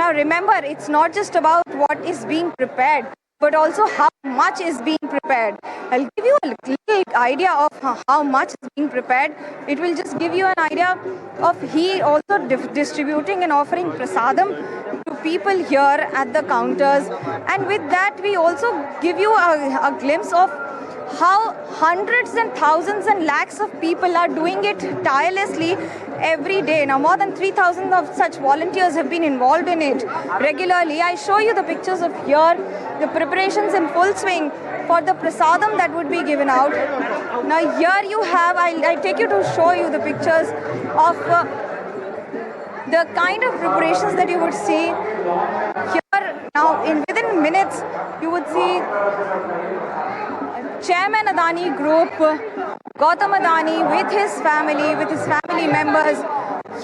Now remember, it's not just about what is being prepared, but also how much is being prepared. I'll give you a little idea of how much is being prepared. It will just give you an idea of he also distributing and offering prasadam to people here at the counters. And with that, we also give you a glimpse of how hundreds and thousands and lakhs of people are doing it tirelessly every day. Now more than 3,000 of such volunteers have been involved in it regularly. I show you the pictures of here, the preparations in full swing for the prasadam that would be given out. Now here you have, I'll take you to show you the pictures of the kind of preparations that you would see here. Now within minutes you would see Chairman Adani Group, Gautam Adani with his family members,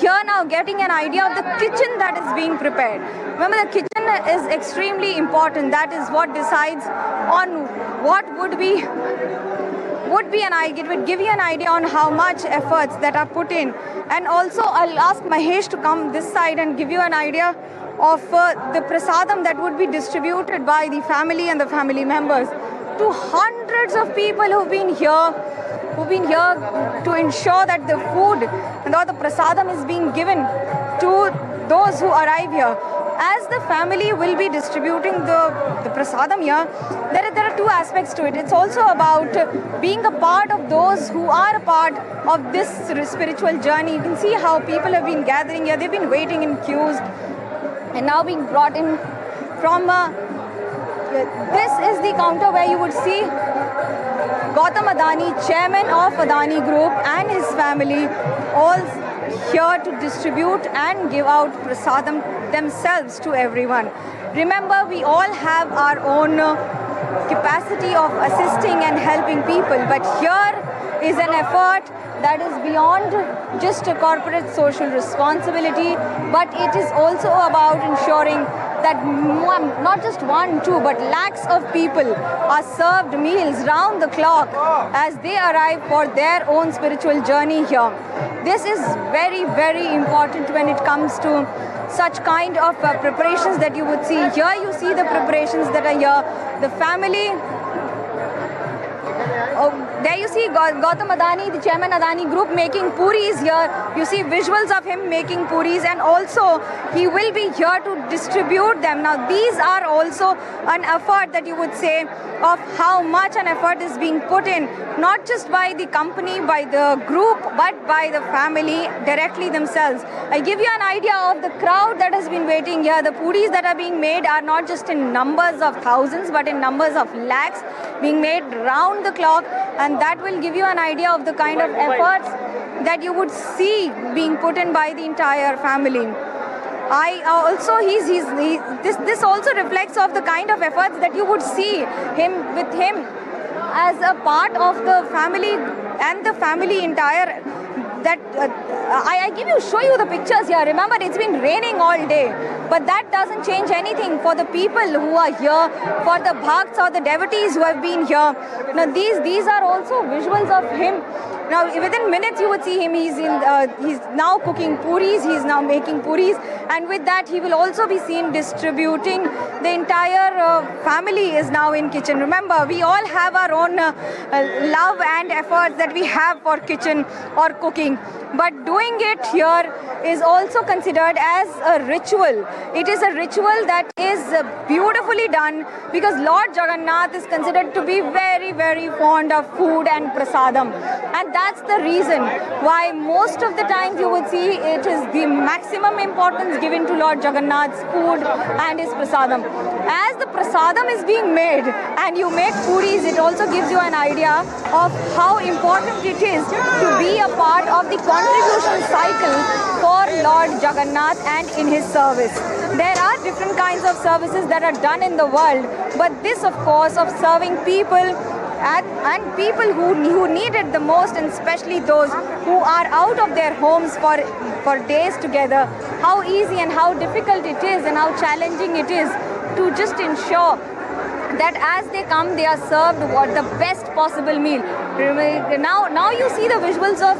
here now getting an idea of the kitchen that is being prepared. Remember, the kitchen is extremely important. That is what decides on what would be an idea. It would give you an idea on how much efforts that are put in. And also, I'll ask Mahesh to come this side and give you an idea of the prasadam that would be distributed by the family and the family members to hundreds of people who've been here to ensure that the food and all the prasadam is being given to those who arrive here. As the family will be distributing the prasadam here, there are two aspects to it. It's also about being a part of those who are a part of this spiritual journey. You can see how people have been gathering here. They've been waiting in queues and now being brought in from this is the counter where you would see Gautam Adani, chairman of Adani Group, and his family all here to distribute and give out prasadam themselves to everyone. Remember, we all have our own capacity of assisting and helping people, but here is an effort that is beyond just a corporate social responsibility, but it is also about ensuring that not just one, two, but lakhs of people are served meals round the clock as they arrive for their own spiritual journey here. This is very, very important when it comes to such kind of preparations that you would see. Here you see the preparations that are here. The family. There you see Gautam Adani, the chairman Adani Group, making puris here. You see visuals of him making puris, and also he will be here to distribute them. Now these are also an effort that you would say of how much an effort is being put in, not just by the company, by the group, but by the family directly themselves. I give you an idea of the crowd that has been waiting here. The puris that are being made are not just in numbers of thousands, but in numbers of lakhs being made round the clock, and that will give you an idea of the kind of efforts that you would see being put in by the entire family. This also reflects of the kind of efforts that you would see with him as a part of the family and the family entire. That show you the pictures here. Remember, it's been raining all day, but that doesn't change anything for the people who are here, for the bhakts or the devotees who have been here. Now these are also visuals of him. Now within minutes you would see him. He's now cooking puris. He's now making puris, and with that he will also be seen distributing. The entire family is now in kitchen. Remember, we all have our own love and efforts that we have for kitchen or cooking, but doing it here is also considered as a ritual. It is a ritual that is beautifully done because Lord Jagannath is considered to be very, very fond of food and prasadam, and that's the reason why most of the times you would see it is the maximum importance given to Lord Jagannath's food and his prasadam. As the prasadam is being made and you make puris, it also gives you an idea of how important it is to be a part of the contribution cycle for Lord Jagannath and in his service. There are different kinds of services that are done in the world, but this, of course, of serving people and people who need it the most, and especially those who are out of their homes for days together, how easy and how difficult it is and how challenging it is to just ensure that as they come, they are served the best possible meal. Now you see the visuals of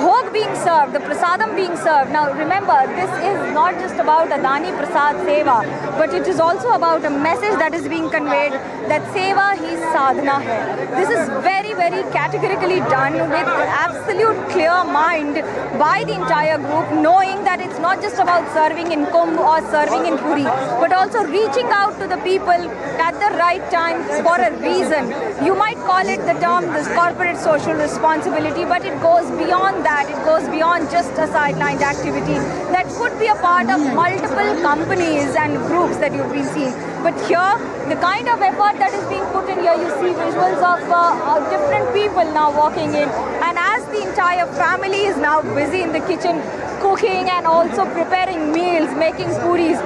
bhog being served, the prasadam being served. Now remember, this is not just about Adani Prasad Seva, but it is also about a message that is being conveyed that Seva hi sadhana hai. This is very, very categorically done with absolute clear mind by the entire group, knowing that it's not just about serving in Kumbh or serving in Puri, but also reaching out to the people at the right time for a reason. You might call it the term this corporate social responsibility, but it goes beyond that. It goes beyond just a sidelined activity that could be a part of multiple companies and groups that you've been seeing. But here, the kind of effort that is being put in here, you see visuals of different people now walking in, and as the entire family is now busy in the kitchen cooking and also preparing meals, making puris.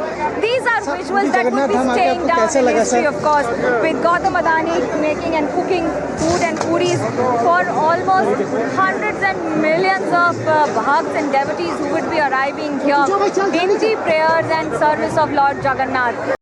These are visuals that would be staying down in history, of course, with Gautam Adani making and cooking food and puris for almost hundreds and millions of bhakts and devotees who would be arriving here in the prayers and service of Lord Jagannath.